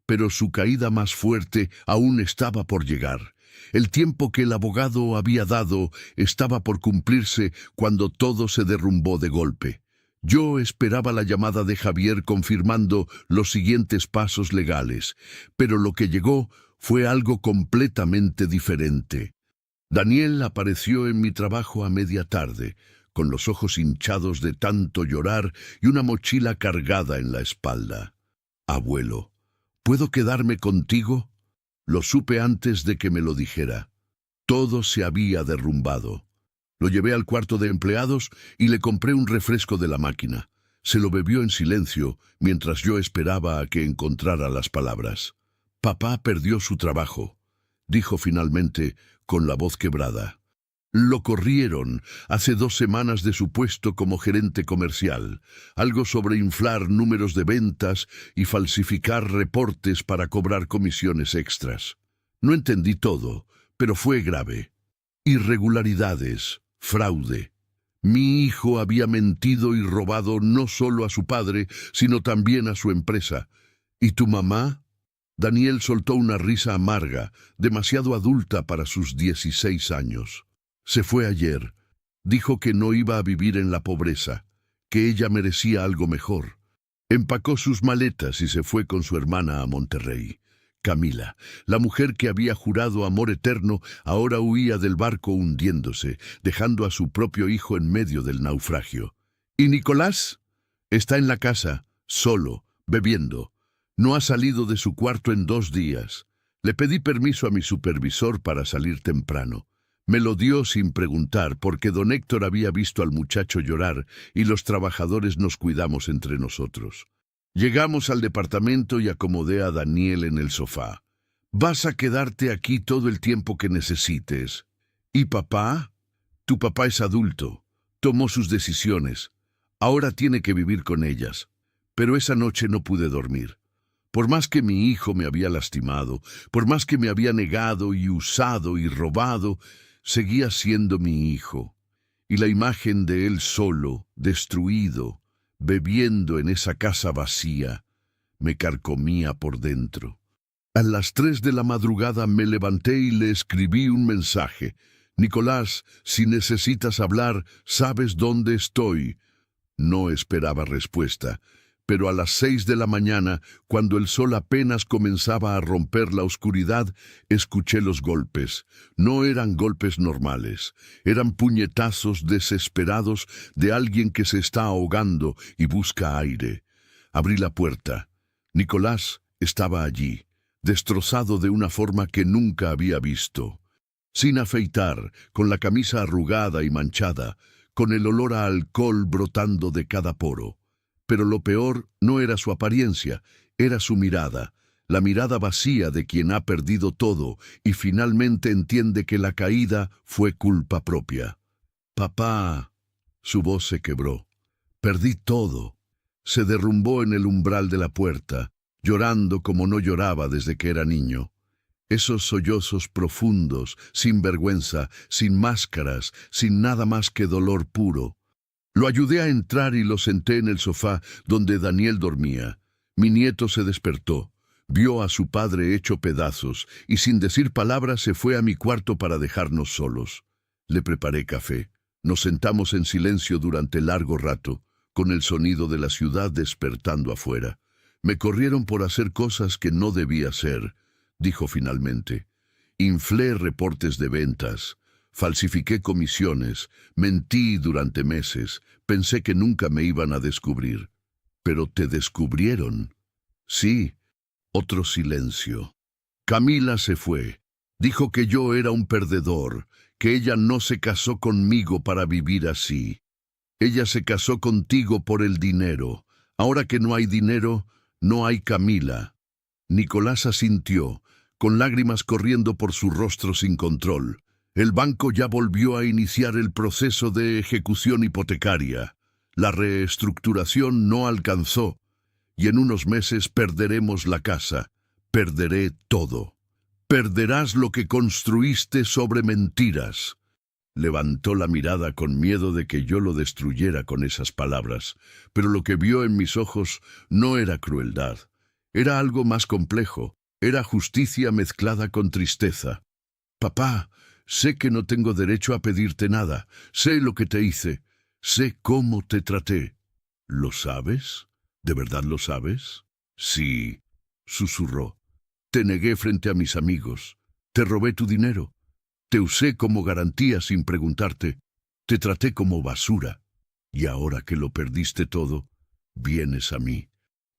Pero su caída más fuerte aún estaba por llegar. El tiempo que el abogado había dado estaba por cumplirse cuando todo se derrumbó de golpe. Yo esperaba la llamada de Javier confirmando los siguientes pasos legales, pero lo que llegó fue algo completamente diferente. Daniel apareció en mi trabajo a media tarde, con los ojos hinchados de tanto llorar y una mochila cargada en la espalda. «Abuelo, ¿puedo quedarme contigo?» Lo supe antes de que me lo dijera. Todo se había derrumbado. Lo llevé al cuarto de empleados y le compré un refresco de la máquina. Se lo bebió en silencio mientras yo esperaba a que encontrara las palabras. «Papá perdió su trabajo», dijo finalmente con la voz quebrada. «Lo corrieron hace 2 semanas de su puesto como gerente comercial. Algo sobre inflar números de ventas y falsificar reportes para cobrar comisiones extras. No entendí todo, pero fue grave. Irregularidades. Fraude. Mi hijo había mentido y robado no solo a su padre, sino también a su empresa. ¿Y tu mamá?» Daniel soltó una risa amarga, demasiado adulta para sus 16 años. «Se fue ayer. Dijo que no iba a vivir en la pobreza, que ella merecía algo mejor. Empacó sus maletas y se fue con su hermana a Monterrey. Camila, la mujer que había jurado amor eterno, ahora huía del barco hundiéndose, dejando a su propio hijo en medio del naufragio. ¿Y Nicolás? Está en la casa, solo, bebiendo. No ha salido de su cuarto en 2 días. Le pedí permiso a mi supervisor para salir temprano. Me lo dio sin preguntar porque don Héctor había visto al muchacho llorar y los trabajadores nos cuidamos entre nosotros. Llegamos al departamento y acomodé a Daniel en el sofá. «Vas a quedarte aquí todo el tiempo que necesites. ¿Y papá? Tu papá es adulto. Tomó sus decisiones. Ahora tiene que vivir con ellas. Pero esa noche no pude dormir. Por más que mi hijo me había lastimado, por más que me había negado y usado y robado, seguía siendo mi hijo. Y la imagen de él solo, destruido, bebiendo en esa casa vacía, me carcomía por dentro. A las 3 de la madrugada me levanté y le escribí un mensaje. «Nicolás, si necesitas hablar, sabes dónde estoy». No esperaba respuesta, pero a las 6 de la mañana, cuando el sol apenas comenzaba a romper la oscuridad, escuché los golpes. No eran golpes normales, eran puñetazos desesperados de alguien que se está ahogando y busca aire. Abrí la puerta. Nicolás estaba allí, destrozado de una forma que nunca había visto. Sin afeitar, con la camisa arrugada y manchada, con el olor a alcohol brotando de cada poro. Pero lo peor no era su apariencia, era su mirada, la mirada vacía de quien ha perdido todo y finalmente entiende que la caída fue culpa propia. «Papá», Su voz se quebró. Perdí todo. Se derrumbó en el umbral de la puerta, llorando como no lloraba desde que era niño. Esos sollozos profundos, sin vergüenza, sin máscaras, sin nada más que dolor puro. Lo ayudé a entrar y lo senté en el sofá donde Daniel dormía. Mi nieto se despertó, vio a su padre hecho pedazos y sin decir palabras se fue a mi cuarto para dejarnos solos. Le preparé café. Nos sentamos en silencio durante largo rato, con el sonido de la ciudad despertando afuera. Me corrieron por hacer cosas que no debía hacer, dijo finalmente. Inflé reportes de ventas, falsifiqué comisiones, mentí durante meses, pensé que nunca me iban a descubrir. Pero te descubrieron. Sí, otro silencio. Camila se fue. Dijo que yo era un perdedor, que ella no se casó conmigo para vivir así. Ella se casó contigo por el dinero. Ahora que no hay dinero, no hay Camila. Nicolás asintió, con lágrimas corriendo por su rostro sin control. El banco ya volvió a iniciar el proceso de ejecución hipotecaria. La reestructuración no alcanzó, y en unos meses perderemos la casa. Perderé todo. Perderás lo que construiste sobre mentiras. Levantó la mirada con miedo de que yo lo destruyera con esas palabras, pero lo que vio en mis ojos no era crueldad. Era algo más complejo. Era justicia mezclada con tristeza. Papá, sé que no tengo derecho a pedirte nada. Sé lo que te hice. Sé cómo te traté. ¿Lo sabes? ¿De verdad lo sabes? Sí, susurró. Te negué frente a mis amigos. Te robé tu dinero. Te usé como garantía sin preguntarte. Te traté como basura. Y ahora que lo perdiste todo, vienes a mí.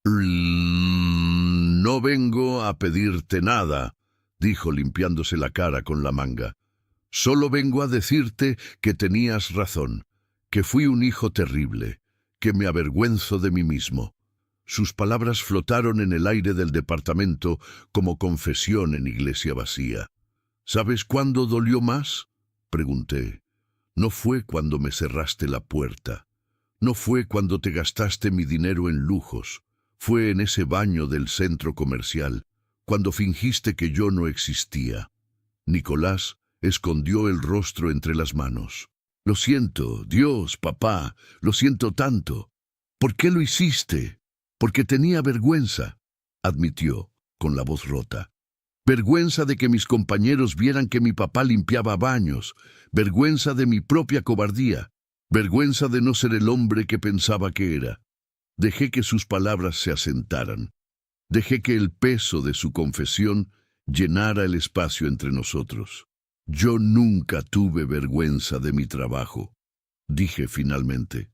No vengo a pedirte nada, dijo limpiándose la cara con la manga. Solo vengo a decirte que tenías razón, que fui un hijo terrible, que me avergüenzo de mí mismo. Sus palabras flotaron en el aire del departamento como confesión en iglesia vacía. ¿Sabes cuándo dolió más?, pregunté. No fue cuando me cerraste la puerta. No fue cuando te gastaste mi dinero en lujos. Fue en ese baño del centro comercial, cuando fingiste que yo no existía. Nicolás escondió el rostro entre las manos. Lo siento, Dios, papá, lo siento tanto. ¿Por qué lo hiciste? Porque tenía vergüenza, admitió, con la voz rota. Vergüenza de que mis compañeros vieran que mi papá limpiaba baños. Vergüenza de mi propia cobardía. Vergüenza de no ser el hombre que pensaba que era. Dejé que sus palabras se asentaran. Dejé que el peso de su confesión llenara el espacio entre nosotros. Yo nunca tuve vergüenza de mi trabajo, dije finalmente.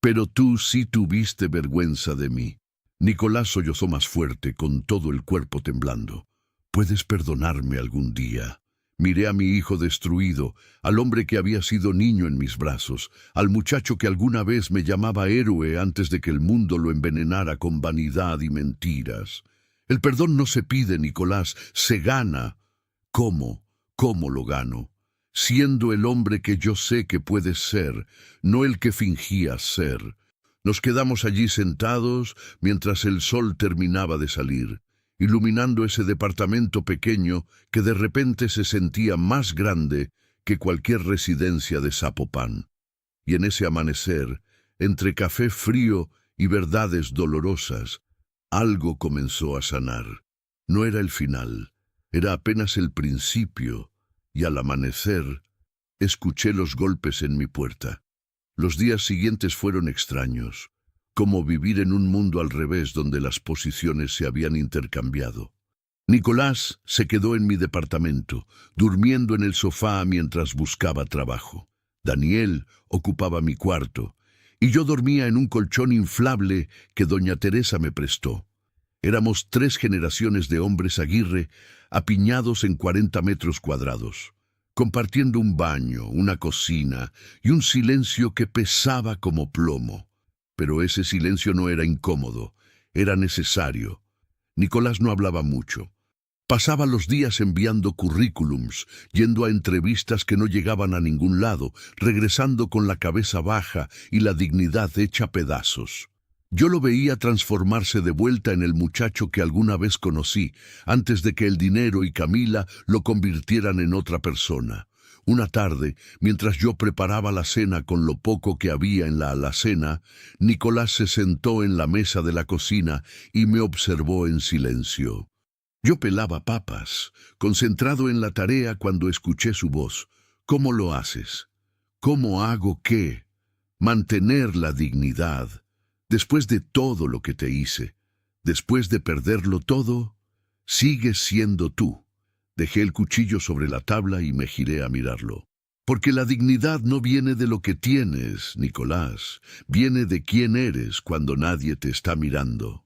Pero tú sí tuviste vergüenza de mí. Nicolás sollozó más fuerte, con todo el cuerpo temblando. ¿Puedes perdonarme algún día? Miré a mi hijo destruido, al hombre que había sido niño en mis brazos, al muchacho que alguna vez me llamaba héroe antes de que el mundo lo envenenara con vanidad y mentiras. El perdón no se pide, Nicolás, se gana. ¿Cómo? ¿Cómo lo gano? Siendo el hombre que yo sé que puedes ser, no el que fingías ser. Nos quedamos allí sentados mientras el sol terminaba de salir, iluminando ese departamento pequeño que de repente se sentía más grande que cualquier residencia de Zapopan. Y en ese amanecer, entre café frío y verdades dolorosas, algo comenzó a sanar. No era el final, era apenas el principio, y al amanecer, escuché los golpes en mi puerta. Los días siguientes fueron extraños, como vivir en un mundo al revés donde las posiciones se habían intercambiado. Nicolás se quedó en mi departamento, durmiendo en el sofá mientras buscaba trabajo. Daniel ocupaba mi cuarto, y yo dormía en un colchón inflable que doña Teresa me prestó. Éramos 3 generaciones de hombres Aguirre, apiñados en 40 metros cuadrados, compartiendo un baño, una cocina y un silencio que pesaba como plomo. Pero ese silencio no era incómodo, era necesario. Nicolás no hablaba mucho. Pasaba los días enviando currículums, yendo a entrevistas que no llegaban a ningún lado, regresando con la cabeza baja y la dignidad hecha pedazos. Yo lo veía transformarse de vuelta en el muchacho que alguna vez conocí, antes de que el dinero y Camila lo convirtieran en otra persona. Una tarde, mientras yo preparaba la cena con lo poco que había en la alacena, Nicolás se sentó en la mesa de la cocina y me observó en silencio. Yo pelaba papas, concentrado en la tarea cuando escuché su voz. ¿Cómo lo haces? ¿Cómo hago qué? Mantener la dignidad. Después de todo lo que te hice, después de perderlo todo, sigues siendo tú. Dejé el cuchillo sobre la tabla y me giré a mirarlo. Porque la dignidad no viene de lo que tienes, Nicolás. Viene de quién eres cuando nadie te está mirando.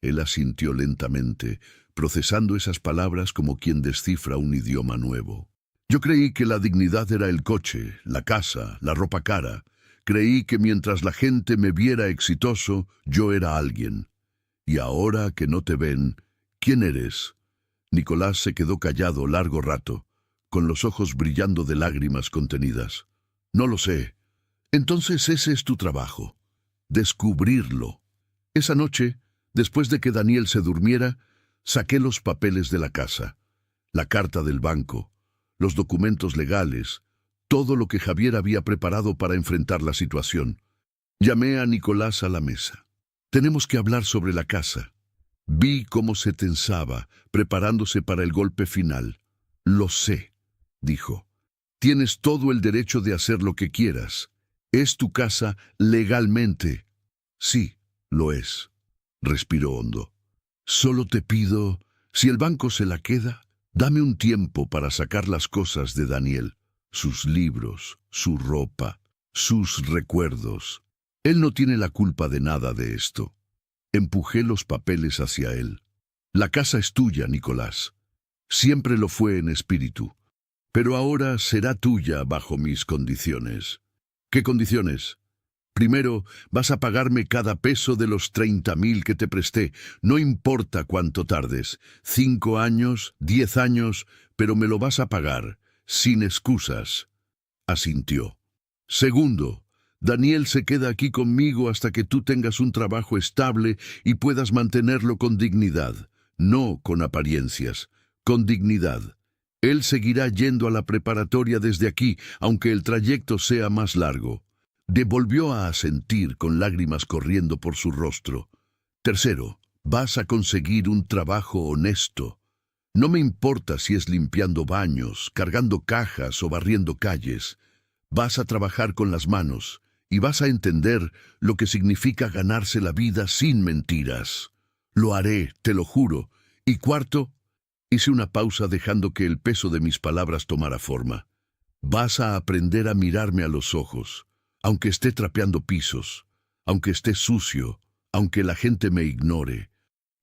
Él asintió lentamente, procesando esas palabras como quien descifra un idioma nuevo. Yo creí que la dignidad era el coche, la casa, la ropa cara. Creí que mientras la gente me viera exitoso, yo era alguien. Y ahora que no te ven, ¿quién eres? Nicolás se quedó callado largo rato, con los ojos brillando de lágrimas contenidas. No lo sé. Entonces ese es tu trabajo. Descubrirlo. Esa noche, después de que Daniel se durmiera, saqué los papeles de la casa, la carta del banco, los documentos legales, todo lo que Javier había preparado para enfrentar la situación. Llamé a Nicolás a la mesa. Tenemos que hablar sobre la casa. Vi cómo se tensaba, preparándose para el golpe final. Lo sé, dijo. Tienes todo el derecho de hacer lo que quieras. Es tu casa legalmente. Sí, lo es. Respiró hondo. Solo te pido, si el banco se la queda, dame un tiempo para sacar las cosas de Daniel, sus libros, su ropa, sus recuerdos. Él no tiene la culpa de nada de esto. Empujé los papeles hacia él. La casa es tuya, Nicolás. Siempre lo fue en espíritu. Pero ahora será tuya bajo mis condiciones. ¿Qué condiciones? Primero, vas a pagarme cada peso de los 30.000 que te presté, no importa cuánto tardes, 5 años, 10 años, pero me lo vas a pagar, sin excusas. Asintió. Segundo, Daniel se queda aquí conmigo hasta que tú tengas un trabajo estable y puedas mantenerlo con dignidad, no con apariencias, con dignidad. Él seguirá yendo a la preparatoria desde aquí, aunque el trayecto sea más largo. Volvió a asentir con lágrimas corriendo por su rostro. Tercero, vas a conseguir un trabajo honesto. No me importa si es limpiando baños, cargando cajas o barriendo calles. Vas a trabajar con las manos y vas a entender lo que significa ganarse la vida sin mentiras. Lo haré, te lo juro. Y cuarto, hice una pausa dejando que el peso de mis palabras tomara forma. Vas a aprender a mirarme a los ojos. Aunque esté trapeando pisos, aunque esté sucio, aunque la gente me ignore,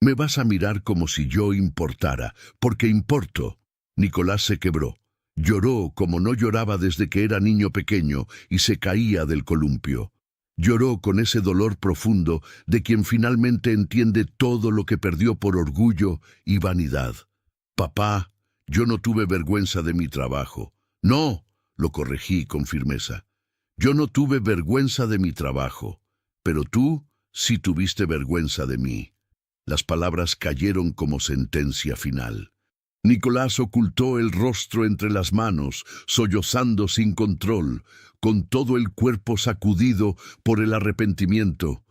me vas a mirar como si yo importara, porque importo. Nicolás se quebró. Lloró como no lloraba desde que era niño pequeño y se caía del columpio. Lloró con ese dolor profundo de quien finalmente entiende todo lo que perdió por orgullo y vanidad. Papá, yo no tuve vergüenza de mi trabajo. No, lo corregí con firmeza. Yo no tuve vergüenza de mi trabajo, pero tú sí tuviste vergüenza de mí. Las palabras cayeron como sentencia final. Nicolás ocultó el rostro entre las manos, sollozando sin control, con todo el cuerpo sacudido por el arrepentimiento,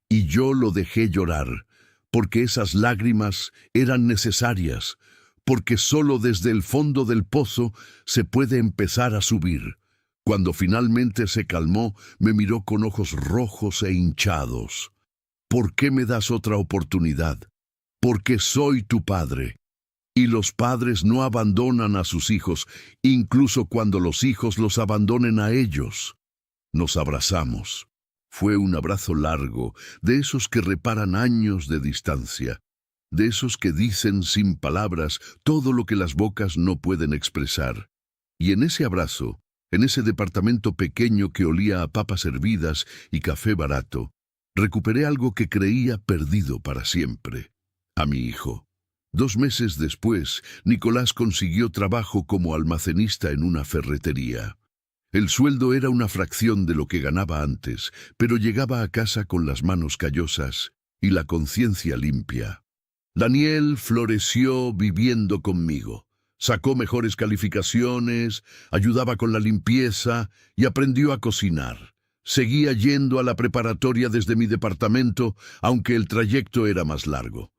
y yo lo dejé llorar, porque esas lágrimas eran necesarias, porque solo desde el fondo del pozo se puede empezar a subir. Cuando finalmente se calmó, me miró con ojos rojos e hinchados. ¿Por qué me das otra oportunidad? Porque soy tu padre. Y los padres no abandonan a sus hijos, incluso cuando los hijos los abandonen a ellos. Nos abrazamos. Fue un abrazo largo, de esos que reparan años de distancia, de esos que dicen sin palabras todo lo que las bocas no pueden expresar. Y en ese abrazo, en ese departamento pequeño que olía a papas hervidas y café barato, recuperé algo que creía perdido para siempre, a mi hijo. 2 meses después, Nicolás consiguió trabajo como almacenista en una ferretería. El sueldo era una fracción de lo que ganaba antes, pero llegaba a casa con las manos callosas y la conciencia limpia. Daniel floreció viviendo conmigo. Sacó mejores calificaciones, ayudaba con la limpieza y aprendió a cocinar. Seguía yendo a la preparatoria desde mi departamento, aunque el trayecto era más largo.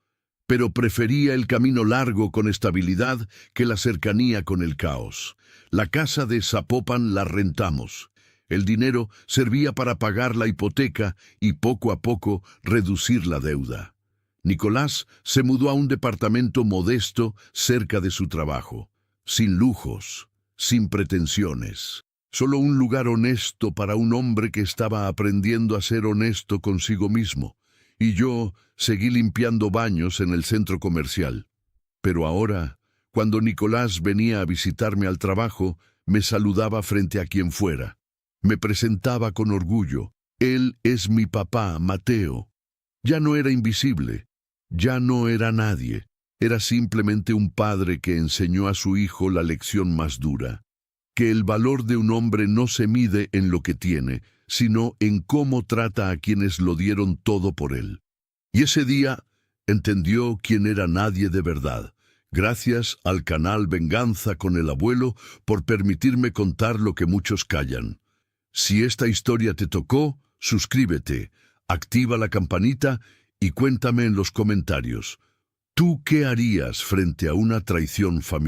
Pero prefería el camino largo con estabilidad que la cercanía con el caos. La casa de Zapopan la rentamos. El dinero servía para pagar la hipoteca y poco a poco reducir la deuda. Nicolás se mudó a un departamento modesto cerca de su trabajo, sin lujos, sin pretensiones. Solo un lugar honesto para un hombre que estaba aprendiendo a ser honesto consigo mismo. Y yo seguí limpiando baños en el centro comercial. Pero ahora, cuando Nicolás venía a visitarme al trabajo, me saludaba frente a quien fuera. Me presentaba con orgullo. Él es mi papá, Mateo. Ya no era invisible. Ya no era nadie. Era simplemente un padre que enseñó a su hijo la lección más dura. Que el valor de un hombre no se mide en lo que tiene, sino en cómo trata a quienes lo dieron todo por él. Y ese día entendió quién era nadie de verdad. Gracias al canal Venganza con el Abuelo por permitirme contar lo que muchos callan. Si esta historia te tocó, suscríbete, activa la campanita y cuéntame en los comentarios. ¿Tú qué harías frente a una traición familiar?